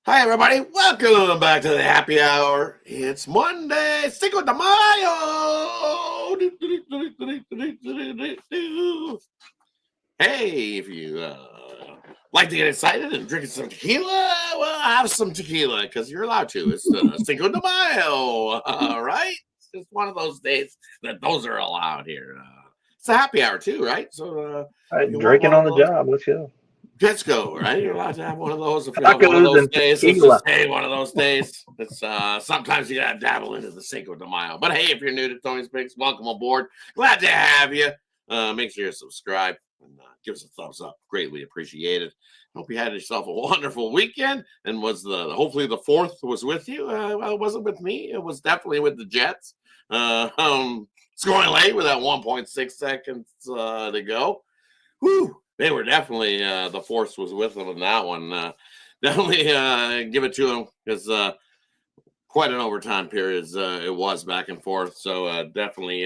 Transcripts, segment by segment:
Hi, everybody. Welcome back to the happy hour. It's Monday, Cinco de Mayo. Hey, if you like to get excited and drink some tequila, well, have some tequila because you're allowed to. It's Cinco de Mayo, right? It's just one of those days that those are allowed here. It's a happy hour, too, right? So you want Drinking one on of the those? job. Let's go. Let's go, right? You're allowed to have one of those. If you have one of Tacos those and days, let's just tequila. say one of those days. It's sometimes you gotta dabble into the Cinco de Mayo. But hey, if you're new to Tony's Picks, welcome aboard. Glad to have you. Make sure you subscribe and give us a thumbs up. Greatly appreciated. Hope you had yourself a wonderful weekend. And hopefully the fourth was with you. Well, it wasn't with me. It was definitely with the Jets. Scoring late with that 1.6 seconds to go. Whew. They were definitely the force was with them in that one. Definitely give it to them because quite an overtime period it was back and forth. So definitely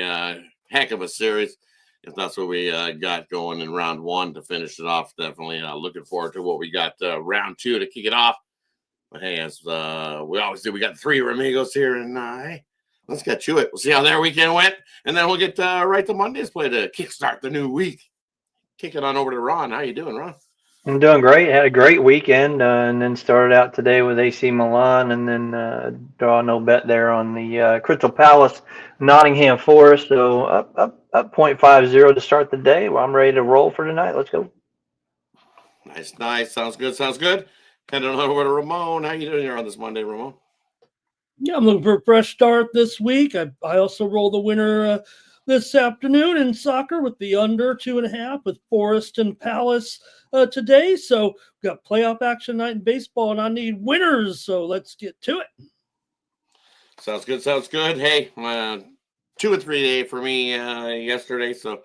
heck of a series. If that's what we got going in round one to finish it off, definitely looking forward to what we got round two to kick it off. But hey, as we always do, we got three Ramigos here, and hey, let's get to it. We'll see how their weekend went, and then we'll get right to Monday's play to kickstart the new week. Kick it on over to Ron. How you doing, Ron? I'm doing great. Had a great weekend, and then started out today with AC Milan, and then draw no bet there on the Crystal Palace, Nottingham Forest. So up 0.50 to start the day. Well, I'm ready to roll for tonight. Let's go. Nice. Sounds good. Heading on over to Ramon. How you doing here on this Monday, Ramon? Yeah, I'm looking for a fresh start this week. I also rolled the winner this afternoon in soccer with the under 2.5 with Forest and Palace today. So we've got playoff action night in baseball, and I need winners. So let's get to it. Sounds good. Hey, 2 and 3 day for me yesterday. So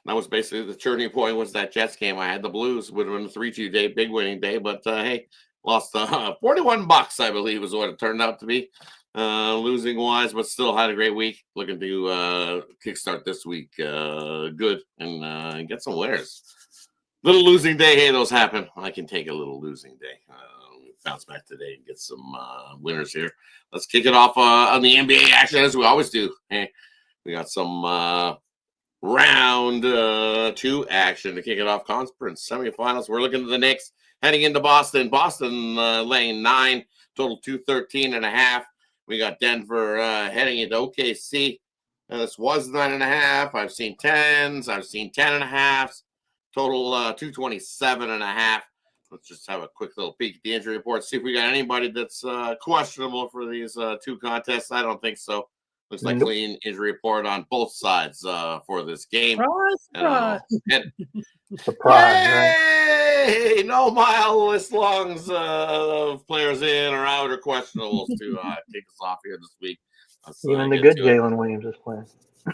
that was basically the turning point was that Jets game. I had the Blues. Would have been a 3-2 day, big winning day. But hey, lost $41, I believe, is what it turned out to be. Losing wise, but still had a great week. Looking to kickstart this week good and get some winners. Little losing day. Hey, those happen. I can take a little losing day. Bounce back today and get some winners here. Let's kick it off on the NBA action as we always do. Hey, we got some round two action to kick it off. Conference semifinals. We're looking at the Knicks heading into Boston. Boston laying 9, total 213.5. We got Denver heading into OKC. This was 9.5. I've seen 10s. I've seen 10.5s. Total 227.5. Let's just have a quick little peek at the injury report. See if we got anybody that's questionable for these two contests. I don't think so. Looks like clean injury report on both sides for this game. Surprise. Surprise, Yay! right? No mile-less longs of players in or out or questionables to kick us off here this week. Even the good Jalen Williams is playing.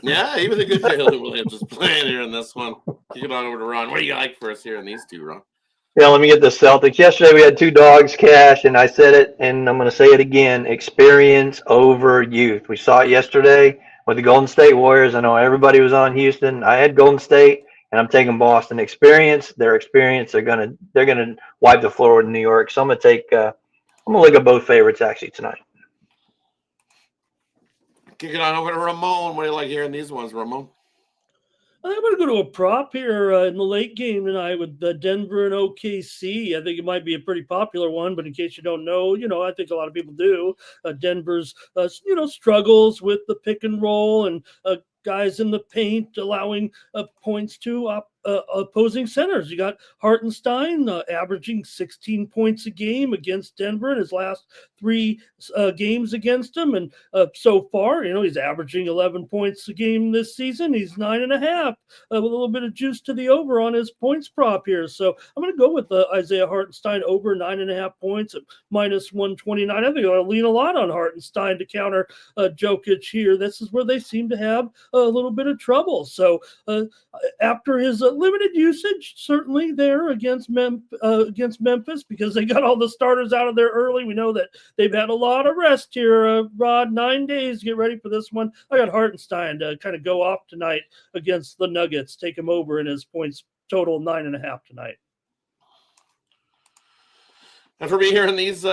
Yeah, even the good Jalen Williams is playing here in this one. Kick it on over to Ron. What do you like for us here in these two, Ron? Yeah, let me get the Celtics. Yesterday we had two dogs, Cash, and I said it, and I'm going to say it again: experience over youth. We saw it yesterday with the Golden State Warriors. I know everybody was on Houston. I had Golden State, and I'm taking Boston. Their experience. They're gonna wipe the floor with New York. So I'm gonna take. I'm gonna look at both favorites actually tonight. Kick it on over to Ramon. What do you like hearing these ones, Ramon? I'm going to go to a prop here in the late game tonight with Denver and OKC. I think it might be a pretty popular one, but in case you don't know, I think a lot of people do. Denver's, struggles with the pick and roll and guys in the paint allowing points to opposing centers. You got Hartenstein averaging 16 points a game against Denver in his last 3 games against them. And so far, he's averaging 11 points a game this season. He's 9.5 with a little bit of juice to the over on his points prop here. So I'm going to go with Isaiah Hartenstein over 9.5 points at minus 129. I think I'll lean a lot on Hartenstein to counter Jokic here. This is where they seem to have a little bit of trouble. So after his limited usage, certainly there against Memphis, because they got all the starters out of there early. We know that they've had a lot of rest here, Rod. 9 days to get ready for this one. I got Hartenstein to kind of go off tonight against the Nuggets, take him over in his points total 9.5 tonight. And for me here in these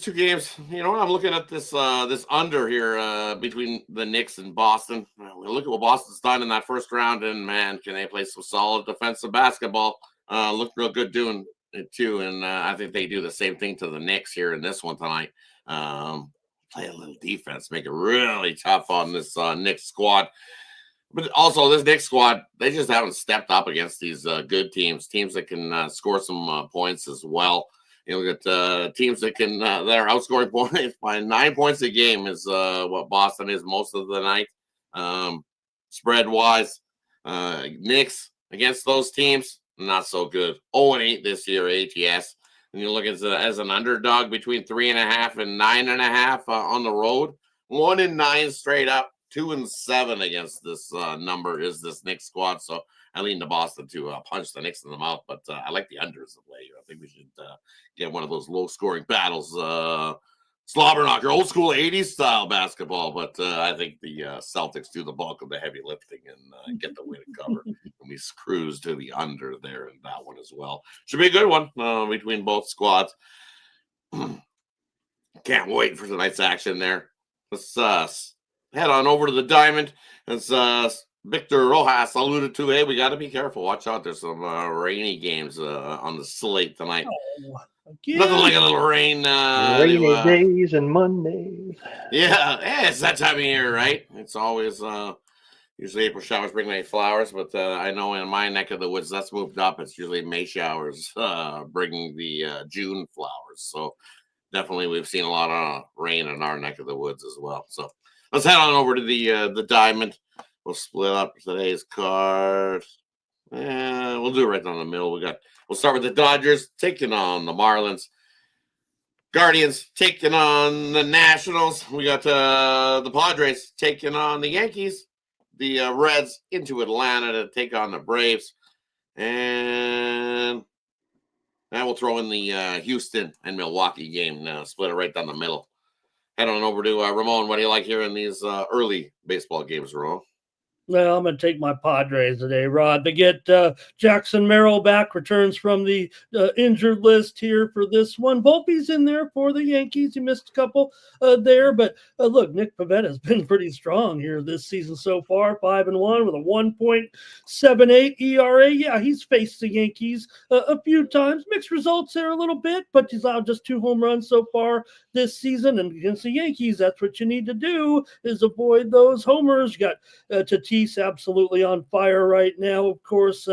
two games, I'm looking at this this under here between the Knicks and Boston. We look at what Boston's done in that first round, and man, can they play some solid defensive basketball? Looked real good doing it too, and I think they do the same thing to the Knicks here in this one tonight. Play a little defense, make it really tough on this Knicks squad. But also, this Knicks squad, they just haven't stepped up against these good teams that can score some points as well. You look at teams that are outscoring points by 9 points a game is what Boston is most of the night. Spread wise, Knicks against those teams, not so good. 0-8 this year ATS. And you look at as an underdog between 3.5 and 9.5 on the road. 1-9 straight up. 2-7 against this number is this Knicks squad. So I lean to Boston to punch the Knicks in the mouth, but I like the unders of late. I think we should get one of those low-scoring battles, slobber knocker, old school 80s style basketball. But I think the Celtics do the bulk of the heavy lifting and get the win and cover. And we cruise to the under there in that one as well. Should be a good one between both squads. Can't wait for tonight's action there. Let's head on over to the diamond. As Victor Rojas alluded to, hey, we got to be careful. Watch out. There's some rainy games on the slate tonight. Nothing like a little rain. Rainy days and Mondays. Yeah, it's that time of year, right? It's always usually April showers bring May flowers, but I know in my neck of the woods that's moved up. It's usually May showers bringing the June flowers. So definitely we've seen a lot of rain in our neck of the woods as well. So let's head on over to the diamond. We'll split up today's card. We'll do it right down the middle. We'll start with the Dodgers taking on the Marlins. Guardians taking on the Nationals. We got the Padres taking on the Yankees. The Reds into Atlanta to take on the Braves. And we'll throw in the Houston and Milwaukee game. Split it right down the middle. Head on over to Ramon. What do you like here in these early baseball games, Ramon? Well, I'm going to take my Padres today, Rod. They get Jackson Merrill back, returns from the injured list here for this one. Volpe's in there for the Yankees. He missed a couple there, but look, Nick Pivetta has been pretty strong here this season so far, 5-1 with a 1.78 ERA. Yeah, he's faced the Yankees a few times. Mixed results there a little bit, but he's allowed just 2 home runs so far this season. And against the Yankees, that's what you need to do is avoid those homers. You got Tatis absolutely on fire right now. Of course,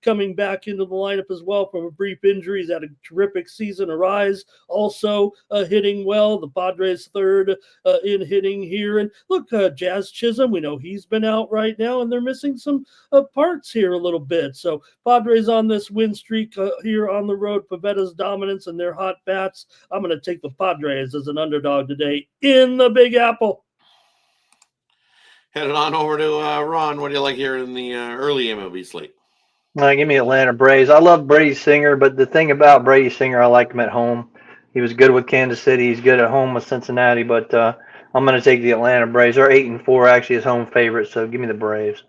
coming back into the lineup as well from a brief injury. He's had a terrific season. Arise also hitting well. The Padres third in hitting here. And look, Jazz Chisholm, we know he's been out right now, and they're missing some parts here a little bit. So Padres on this win streak here on the road. Pavetta's dominance and their hot bats. I'm going to take the Padres as an underdog today in the Big Apple. Headed on over to Ron. What do you like here in the early MLB slate? Give me Atlanta Braves. I love Brady Singer, but the thing about Brady Singer, I like him at home. He was good with Kansas City. He's good at home with Cincinnati, but I'm going to take the Atlanta Braves. They're 8-4, actually, his home favorite, so give me the Braves.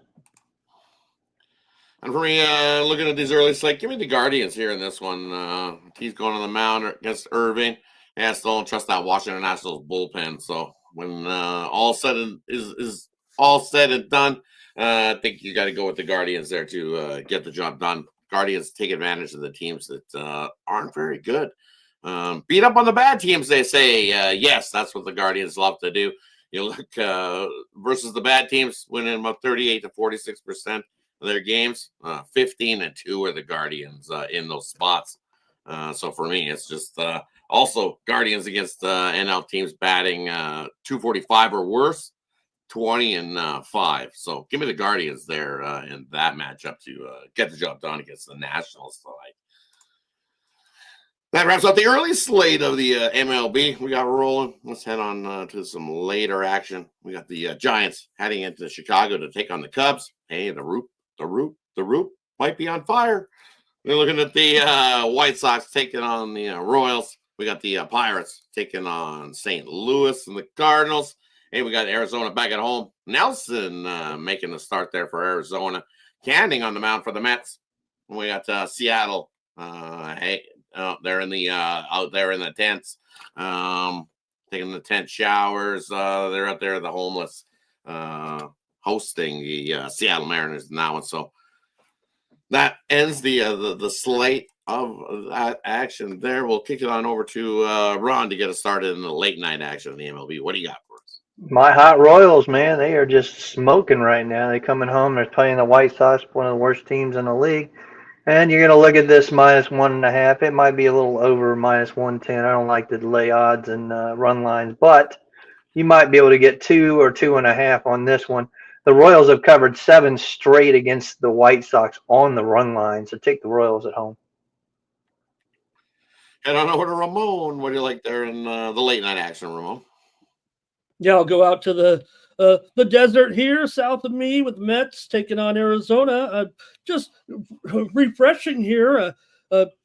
And for me, looking at these early slate, give me the Guardians here in this one. He's going on the mound against Irving. Yeah, still don't trust that Washington Nationals bullpen. So when all said and done, I think you got to go with the Guardians there to get the job done. Guardians take advantage of the teams that aren't very good. Beat up on the bad teams, they say. Yes, that's what the Guardians love to do. You look versus the bad teams, winning about 38 to 46% of their games. 15-2 are the Guardians in those spots. So for me, it's just also Guardians against NL teams batting 245 or worse. 20-5. So give me the Guardians there in that matchup to get the job done against the Nationals tonight. That wraps up the early slate of the MLB. We got rolling. Let's head on to some later action. We got the Giants heading into Chicago to take on the Cubs. Hey, the roof might be on fire. We're looking at the White Sox taking on the Royals. We got the Pirates taking on St. Louis and the Cardinals. Hey, we got Arizona back at home. Nelson making the start there for Arizona. Canning on the mound for the Mets. We got Seattle they're in the out there in the tents, taking the tent showers. They're out there, the homeless, hosting the Seattle Mariners in that one. So that ends the slate of that action there. We'll kick it on over to Ron to get us started in the late night action of the MLB. What do you got for us? My hot Royals, man, they are just smoking right now. They're coming home. They're playing the White Sox, one of the worst teams in the league. And you're going to look at this -1.5. It might be a little over -110. I don't like the delay odds and run lines, but you might be able to get 2 or 2.5 on this one. The Royals have covered 7 straight against the White Sox on the run line, so take the Royals at home. Head on over to Ramon. What do you like there in the late night action, Ramon? Yeah, I'll go out to the desert here south of me with Mets taking on Arizona. Just refreshing here.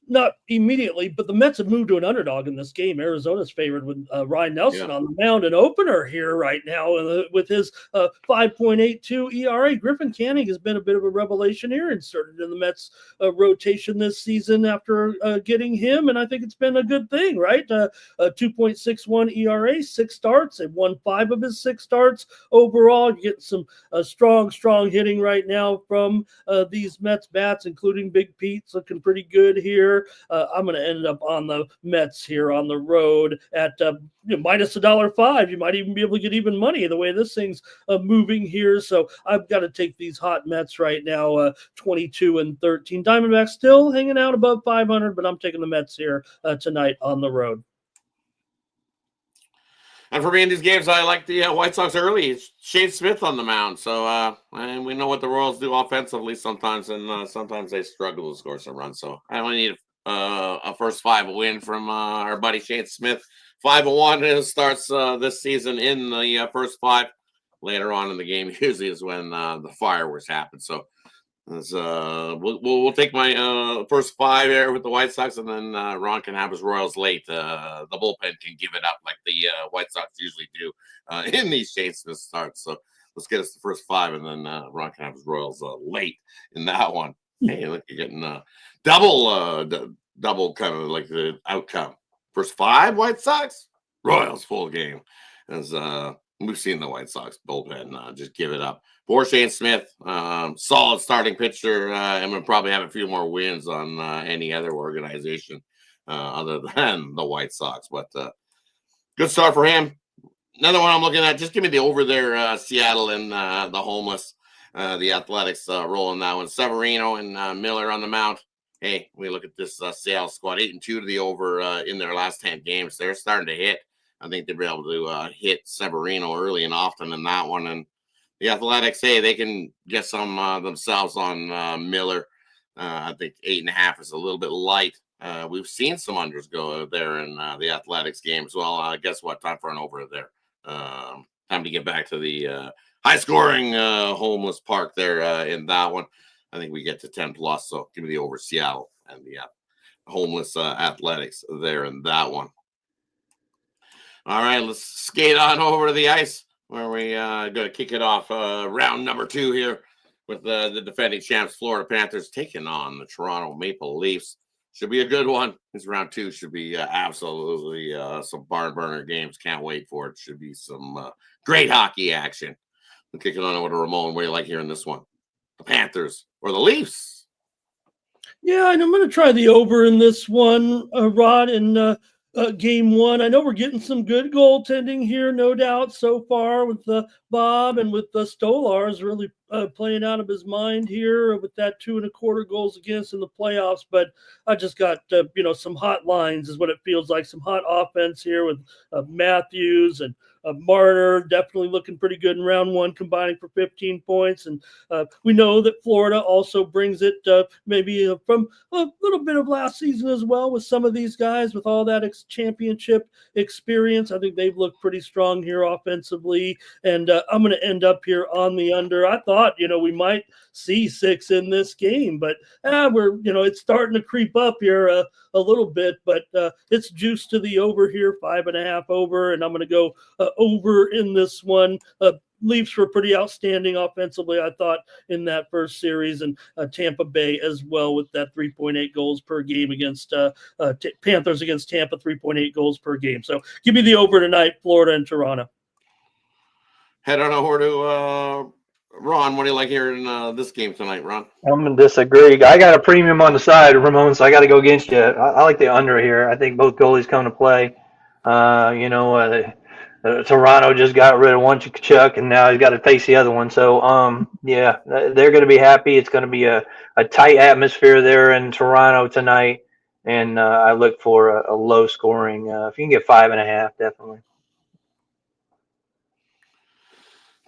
Not immediately, but the Mets have moved to an underdog in this game. Arizona's favored with Ryan Nelson on the mound, an opener here right now with his 5.82 ERA. Griffin Canning has been a bit of a revelation here, inserted in the Mets rotation this season after getting him, and I think it's been a good thing, right? 2.61 ERA, 6 starts, and won 5 of his 6 starts overall. You get some strong hitting right now from these Mets bats, including Big Pete's looking pretty good here. I'm going to end up on the Mets here on the road at -$1.05. You might even be able to get even money the way this thing's moving here. So I've got to take these hot Mets right now, 22-13. Diamondbacks still hanging out above 500, but I'm taking the Mets here tonight on the road. And for me in these games, I like the White Sox early. It's Shane Smith on the mound. So, and we know what the Royals do offensively sometimes, and sometimes they struggle to score some runs. So I only need a first 5 win from our buddy Shane Smith. 5-1 starts this season in the first 5. Later on in the game, usually is when the fireworks happen. So we'll take my first 5 there with the White Sox, and then Ron can have his Royals late. The bullpen can give it up like the White Sox usually do in these Shane Smith starts. So let's get us the first 5, and then Ron can have his Royals late in that one. Hey, look, you're getting double kind of like the outcome. First 5 White Sox, Royals full game. As we've seen the White Sox bullpen just give it up. For Shane Smith, solid starting pitcher, and we'll probably have a few more wins on any other organization other than the White Sox. But good start for him. Another one I'm looking at, just give me the over there, Seattle and the homeless, the Athletics rolling that one. Severino and Miller on the mound. Hey, we look at this Seattle squad, 8-2 to the over in their last 10 games. They're starting to hit. I think they'll be able to hit Severino early and often in that one. And the Athletics, hey, they can get some themselves on Miller. I think 8.5 is a little bit light. We've seen some unders go there in the Athletics game as well. Guess what? Time for an over there. Time to get back to the high-scoring homeless park there in that one. I think we get to 10+. So give me the over Seattle and the homeless Athletics there in that one. All right, let's skate on over to the ice where we going to kick it off round number 2 here with the defending champs Florida Panthers taking on the Toronto Maple Leafs. Should be a good one. This round 2 should be absolutely some barn burner games. Can't wait for it. Should be some great hockey action. We'll kick it on over to Ramon. What do you like hearing this one? The Panthers or the Leafs? Yeah, and I'm going to try the over in this one, Rod, in game 1. I know we're getting some good goaltending here, no doubt, so far with Bob and with Stolarz really playing out of his mind here with that 2.25 goals against in the playoffs. But I just got, some hot lines is what it feels like, some hot offense here with Matthews and Marner definitely looking pretty good in round 1, combining for 15 points. And we know that Florida also brings it maybe from a little bit of last season as well with some of these guys with all that championship experience. I think they've looked pretty strong here offensively. And I'm going to end up here on the under. I thought, we might see 6 in this game, but we're, it's starting to creep up here a little bit, but it's juiced to the over here, 5.5 over. And I'm going to go over in this one. Leafs were pretty outstanding offensively, I thought, in that first series, and Tampa Bay as well with that 3.8 goals per game against Panthers against Tampa, 3.8 goals per game. So give me the over tonight, Florida and Toronto. Head on over to Ron. What do you like here in this game tonight, Ron? I'm going to disagree. I got a premium on the side, Ramon, so I got to go against you. I like the under here. I think both goalies come to play. Toronto just got rid of one Chuck, and now he's got to face the other one. So, yeah, they're going to be happy. It's going to be a tight atmosphere there in Toronto tonight, and I look for a low scoring. If you can get 5.5, definitely.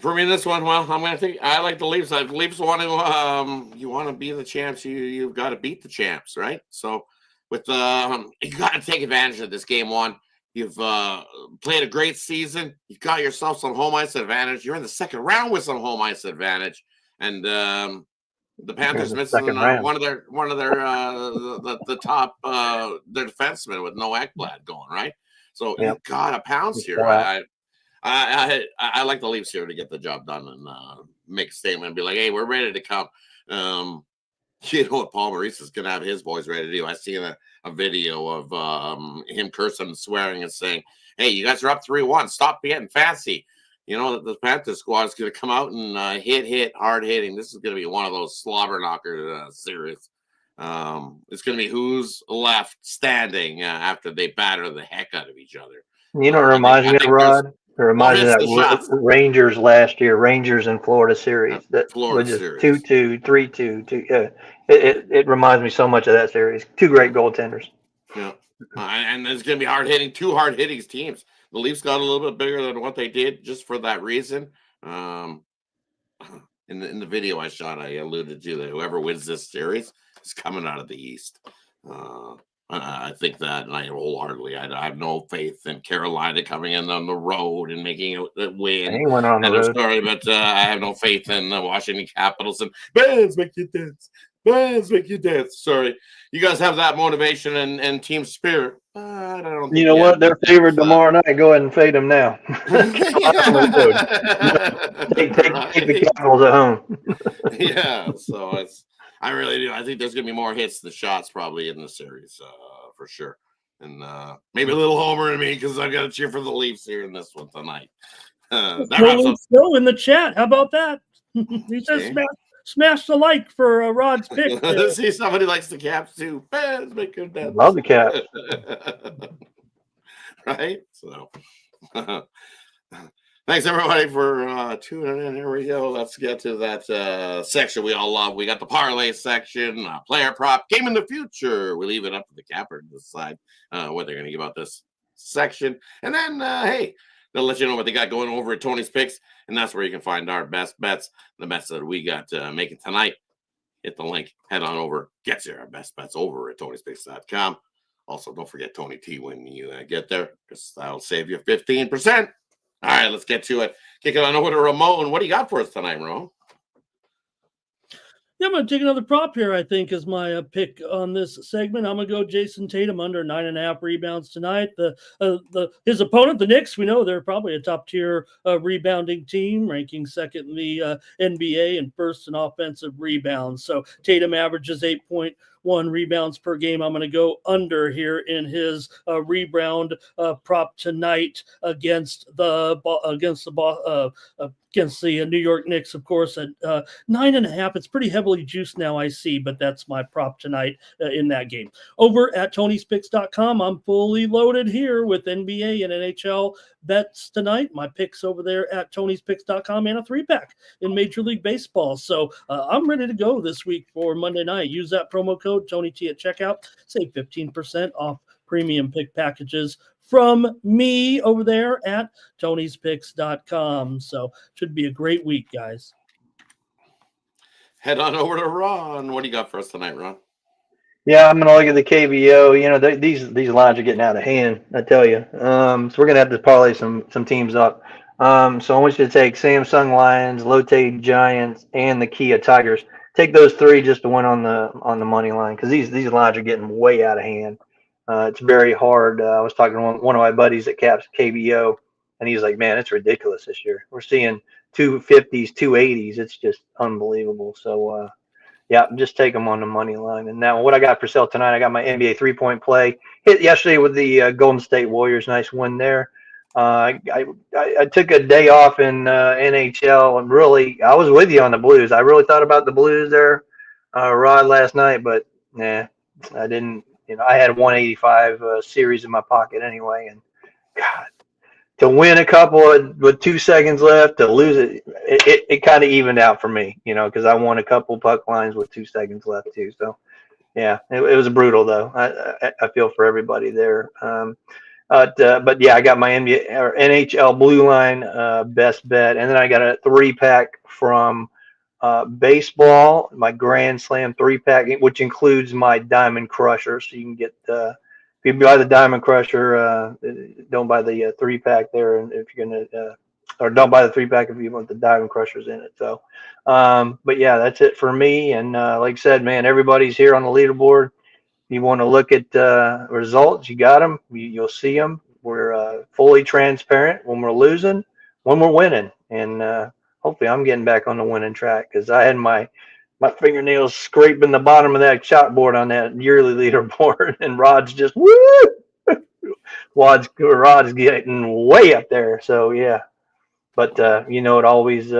For me, this one, well, I'm gonna think I like the Leafs. The Leafs want to, you want to be the champs. You've got to beat the champs, right? So, with you got to take advantage of this game one. You've played a great season. You've got yourself some home ice advantage. You're in the second round with some home ice advantage, and the Panthers missing one of their the top their defensemen with no Ekblad going, right. So you've got to pounce here. I like the Leafs here to get the job done and make a statement and be like, hey, we're ready to come. You know what Paul Maurice is going to have his boys ready to do. I seen a video of him cursing and swearing and saying, hey, you guys are up 3-1. Stop getting fancy. You know, the Panthers squad is going to come out and hard hitting. This is going to be one of those slobber knocker series. It's going to be who's left standing after they batter the heck out of each other. You know what reminds me of, Rod? It reminds me of that Rangers last year, Rangers and Florida series. That was just 2-2, 3-2. It reminds me so much of that series. Two great goaltenders. Yeah, and it's going to be hard hitting. Two hard hitting teams. The Leafs got a little bit bigger than what they did just for that reason. In the video I shot, I alluded to that whoever wins this series is coming out of the East. I think that, and I wholeheartedly, I have no faith in Carolina coming in on the road and making a win. He went on the road. I'm sorry, but I have no faith in the Washington Capitals. And bands make you dance. Bands make you dance. Sorry, you guys have that motivation and team spirit. I don't. You know what? They're favored tomorrow night. Go ahead and fade them now. Take the Capitals at home. Yeah, so it's. I really do. I think there's going to be more hits than shots probably in the series for sure. And maybe a little homer in me because I've got to cheer for the Leafs here in this one tonight. Still in the chat. How about that? He says smash the like for Rod's pick. See, somebody likes the Caps too. Make good dance. Love the Caps. Right? So thanks everybody for tuning in. Here we go. Let's get to that section we all love. We got the parlay section, player prop, game in the future. We leave it up to the capper to decide what they're going to give out this section. And then, hey, they'll let you know what they got going over at Tony's Picks. And that's where you can find our best bets, the bets that we got making tonight. Hit the link, head on over, get you our best bets over at Tony'sPicks.com. Also, don't forget Tony T when you get there, because that'll save you 15%. All right, let's get to it. Kick it on over to Ramon. What do you got for us tonight, Ramon? Yeah, I'm going to take another prop here, I think, as my pick on this segment. I'm going to go Jason Tatum under 9.5 rebounds tonight. His opponent, the Knicks, we know they're probably a top-tier rebounding team, ranking second in the NBA and first in offensive rebounds. So Tatum averages 8.1 rebounds per game. I'm going to go under here in his rebound prop tonight against the New York Knicks, of course, at 9.5. It's pretty heavily juiced now, I see, but that's my prop tonight in that game. Over at Tony'sPicks.com, I'm fully loaded here with NBA and NHL bets tonight. My picks over there at Tony'sPicks.com and a 3-pack in Major League Baseball. So I'm ready to go this week for Monday night. Use that promo code Tony T at checkout. Save 15% off premium pick packages from me over there at Tony'sPicks.com. So should be a great week, guys. Head on over to Ron. What do you got for us tonight, Ron? Yeah, I'm going to look at the KBO. You know, these lines are getting out of hand, I tell you. So we're going to have to parlay some teams up. So I want you to take Samsung Lions, Lotte Giants, and the Kia Tigers. Take those three just to win on the money line, because these lines are getting way out of hand. It's very hard. I was talking to one of my buddies that caps KBO, and he's like, man, it's ridiculous this year. We're seeing 250s, 280s. It's just unbelievable. So, yeah, just take them on the money line. And now what I got for sale tonight, I got my NBA 3-point play. Hit yesterday with the Golden State Warriors. Nice win there. I took a day off in NHL, and really, I was with you on the Blues. I really thought about the Blues there, Rod, last night, but nah, I didn't. I had 185 series in my pocket anyway, and God, to win a couple with 2 seconds left, to lose it kind of evened out for me, because I won a couple puck lines with 2 seconds left too. So yeah, it was brutal though. I feel for everybody there. But yeah, I got my NBA or NHL Blue Line best bet, and then I got a 3-pack from baseball, my Grand Slam 3-pack, which includes my Diamond Crusher. So you can get if you buy the Diamond Crusher, don't buy the 3-pack there, and if you're gonna or don't buy the 3-pack if you want the Diamond Crushers in it. So, but yeah, that's it for me. And like I said, man, everybody's here on the leaderboard. You want to look at results, you got them. You'll see them. We're fully transparent when we're losing, when we're winning, and hopefully I'm getting back on the winning track, because I had my fingernails scraping the bottom of that shot board on that yearly leaderboard, and Rod's just woo. Rod's getting way up there. So yeah, but it always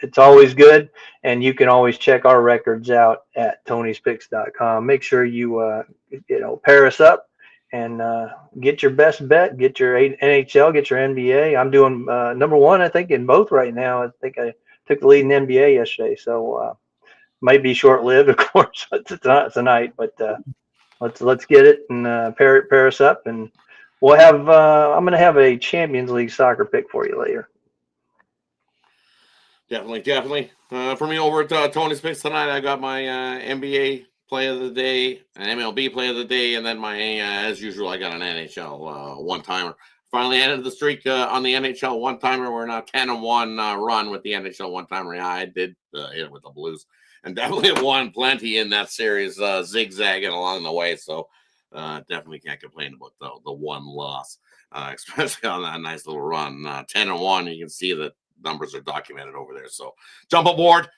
it's always good, and you can always check our records out at Tony'sPicks.com. Make sure you pair us up and get your best bet, get your NHL, get your NBA. I'm doing number one, I think, in both right now. I think I took the lead in NBA yesterday, so might be short lived, of course, tonight. But let's get it and pair us up, and we'll have. I'm going to have a Champions League soccer pick for you later. Definitely. For me, over at Tony's Picks tonight, I got my NBA play of the day, an MLB play of the day, and then my, as usual, I got an NHL one-timer. Finally ended the streak on the NHL one-timer. We're now 10-1 run with the NHL one-timer. Yeah, I did hit it with the Blues, and definitely won plenty in that series, zigzagging along the way. So definitely can't complain about the one loss, especially on that nice little run. 10-1, you can see that numbers are documented over there. So jump aboard.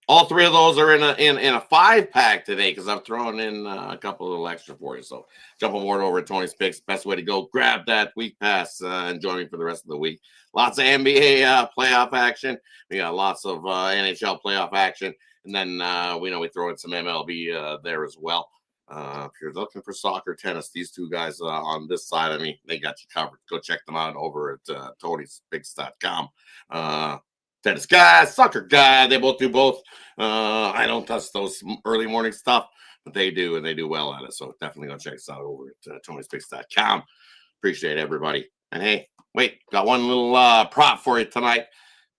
All 3 of those are in a 5-pack today, because I've thrown in a couple of little extra for you. So jump aboard over at Tony's Picks. Best way to go. Grab that week pass and join me for the rest of the week. Lots of NBA playoff action. We got lots of NHL playoff action, and then we throw in some MLB there as well. If you're looking for soccer, tennis, these 2 guys on this side of me, they got you covered. Go check them out over at Tony'sPicks.com. Tennis guy, soccer guy, they both do both. I don't touch those early morning stuff, but they do, and they do well at it. So definitely go check us out over at Tony'sPicks.com. Appreciate everybody. And hey, wait, got one little prop for you tonight.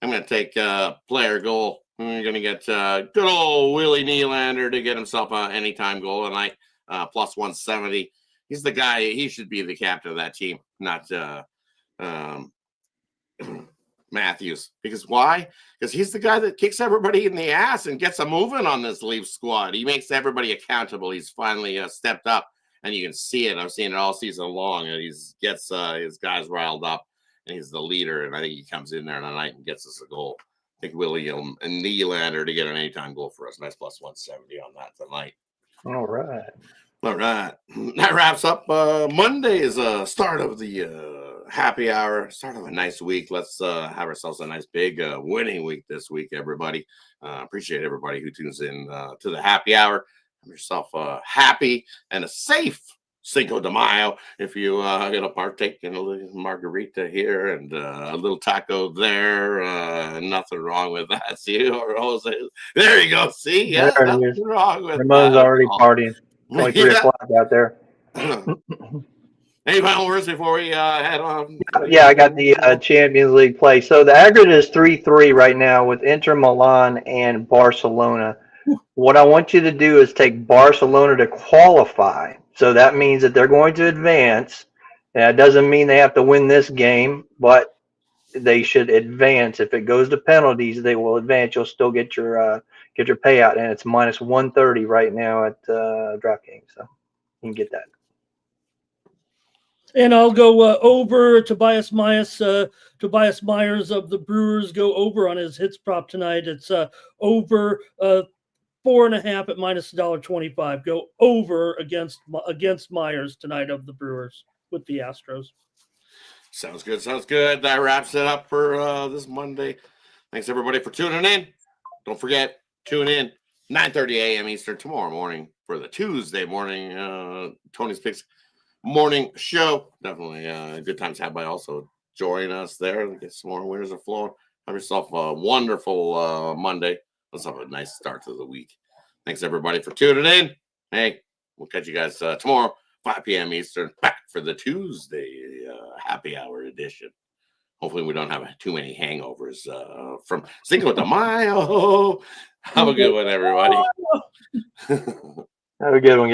I'm going to take player goal. We're going to get good old Willie Nylander to get himself an anytime goal tonight, plus 170. He's the guy. He should be the captain of that team, not Matthews. Because why? Because he's the guy that kicks everybody in the ass and gets a moving on this Leaf squad. He makes everybody accountable. He's finally stepped up, and you can see it. I've seen it all season long, and he gets his guys riled up, and he's the leader. And I think he comes in there tonight and gets us a goal. I think Willie and Nylander to get an anytime goal for us. Nice plus 170 on that tonight. All right. That wraps up Monday's start of the happy hour. Start of a nice week. Let's have ourselves a nice big winning week this week, everybody. Appreciate everybody who tunes in to the happy hour. Have yourself a happy and a safe Cinco de Mayo. If you partake in a little margarita here and a little taco there, nothing wrong with that. See, or Jose, there you go. See, yeah, nothing wrong with Ramon's that. already partying. It's only 3 o'clock out there. Any final words before we head on? Yeah, I got the Champions League play. So the aggregate is 3-3 right now with Inter Milan and Barcelona. What I want you to do is take Barcelona to qualify. So that means that they're going to advance. That doesn't mean they have to win this game, but they should advance. If it goes to penalties, they will advance. You'll still get your payout, and it's minus 130 right now at DraftKings. So you can get that. And I'll go over Tobias Myers. Tobias Myers of the Brewers go over on his hits prop tonight. It's over 4.5 at minus $1.25. Go over against Myers tonight of the Brewers with the Astros. Sounds good. Sounds good. That wraps it up for this Monday. Thanks everybody for tuning in. Don't forget, tune in 9:30 a.m. Eastern tomorrow morning for the Tuesday morning Tony's Picks morning show. Definitely good times had by also join us there. Get some more winners are flowing. Have yourself a wonderful Monday. Let's have a nice start to the week. Thanks everybody for tuning in. Hey, we'll catch you guys tomorrow, 5 p.m. Eastern, back for the Tuesday happy hour edition. Hopefully we don't have too many hangovers from Cinco de Mayo. Have a good one, everybody. Have a good one, guys.